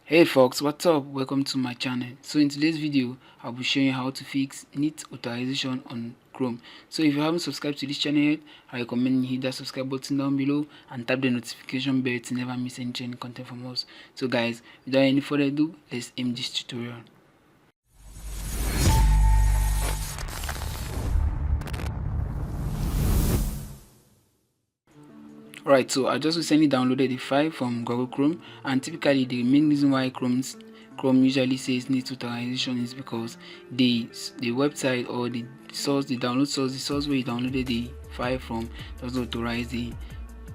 Hey folks, what's up? Welcome to my channel. So in today's video, I'll be showing you how to fix neat authorization on Chrome. So if you haven't subscribed to this channel yet, I recommend you hit that subscribe button down below and tap the notification bell to never miss any training content from us. So guys, without any further ado, let's aim this tutorial. Right, so I just recently downloaded the file from Google Chrome, and typically the main reason why Chrome usually says needs authorization is because the website or the download source, the source where you downloaded the file from doesn't authorize the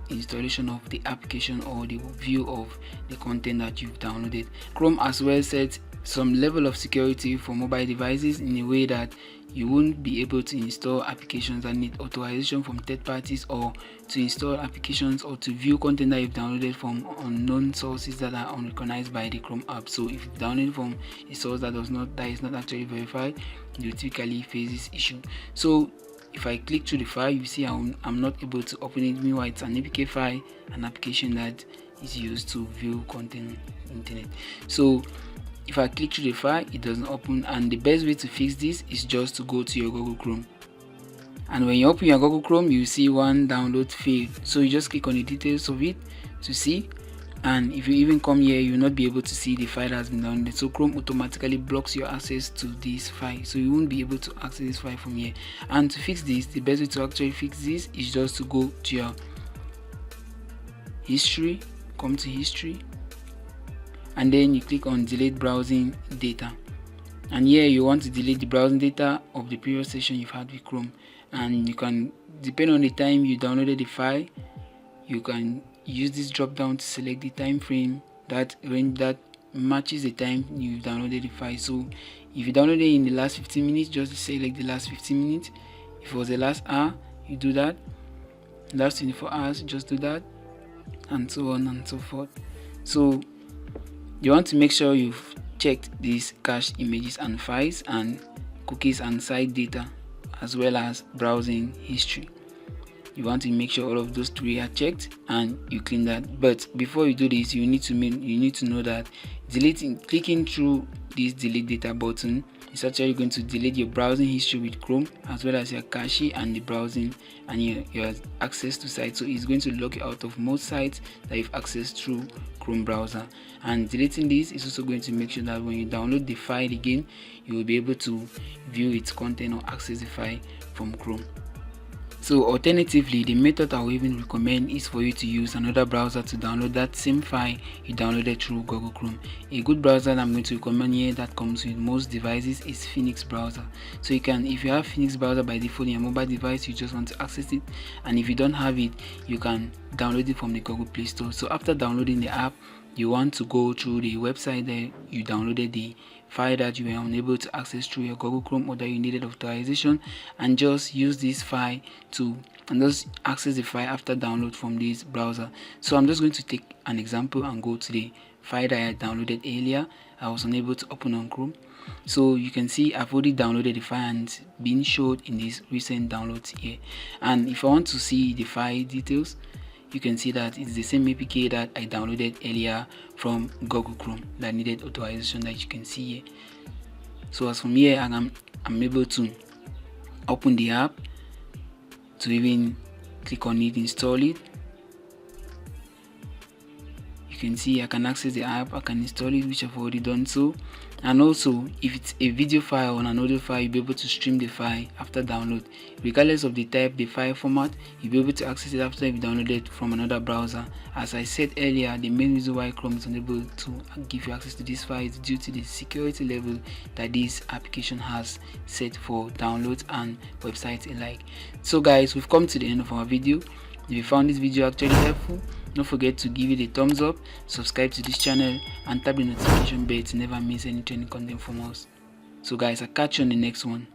installation of the application or the view of the content that you've downloaded. Chrome as well sets some level of security for mobile devices in a way that you won't be able to install applications that need authorization from third parties, or to install applications or to view content that you've downloaded from unknown sources that are unrecognized by the Chrome app. So if you download from a source that is not actually verified, you typically face this issue. So if I click through the file, you see I'm not able to open it. Meanwhile, it's an APK file, an application that is used to view content on internet. So if I click through the file, it doesn't open, and the best way to fix this is just to go to your Google Chrome. And when you open your Google Chrome, you see one download failed. So you just click on the details of it to see, and if you even come here, you will not be able to see the file that has been downloaded. So Chrome automatically blocks your access to this file, so you won't be able to access this file from here. And to fix this, the best way to actually fix this is just to go to your history, come to history, and then you click on delete browsing data, and here you want to delete the browsing data of the previous session you've had with Chrome. And you can, depending on the time you downloaded the file, you can use this drop down to select the time frame that matches the time you downloaded the file. So if you downloaded it in the last 15 minutes, just select the last 15 minutes. If it was the last hour, you do that. Last 24 hours, just do that, and so on and so forth. So you want to make sure you've checked these cached images and files and cookies and site data, as well as browsing history. You want to make sure all of those three are checked and you clean that. But before you do this, you need to know that clicking through this delete data button is actually going to delete your browsing history with Chrome, as well as your cache and the browsing and your access to sites. So it's going to lock you out of most sites that you've accessed through Chrome browser. And deleting this is also going to make sure that when you download the file again, you will be able to view its content or access the file from Chrome. So alternatively, the method I will even recommend is for you to use another browser to download that same file you downloaded through Google Chrome. A good browser that I'm going to recommend here that comes with most devices is Phoenix browser. So you can, if you have Phoenix browser by default in your mobile device, you just want to access it, and if you don't have it, you can download it from the Google Play Store. So after downloading the app, you want to go through the website that you downloaded the file that you were unable to access through your Google Chrome, or that you needed authorization, and just use this file and just access the file after download from this browser. So I'm just going to take an example and go to the file that I downloaded earlier. I was unable to open on Chrome. So you can see I've already downloaded the file and been showed in this recent downloads here. And if I want to see the file details, you can see that it's the same APK that I downloaded earlier from Google Chrome that needed authorization, that you can see here. So as from here, I'm able to open the app, to even click on it, install it. You can see I can access the app, I can install it, which I've already done so. And also, if it's a video file or an audio file, you'll be able to stream the file after download. Regardless of the type, the file format, you'll be able to access it after you've downloaded it from another browser. As I said earlier, the main reason why Chrome is unable to give you access to this file is due to the security level that this application has set for downloads and websites alike. So guys, we've come to the end of our video. If you found this video actually helpful, don't forget to give it a thumbs up, subscribe to this channel, and tap the notification bell to never miss any training content from us. So guys, I'll catch you on the next one.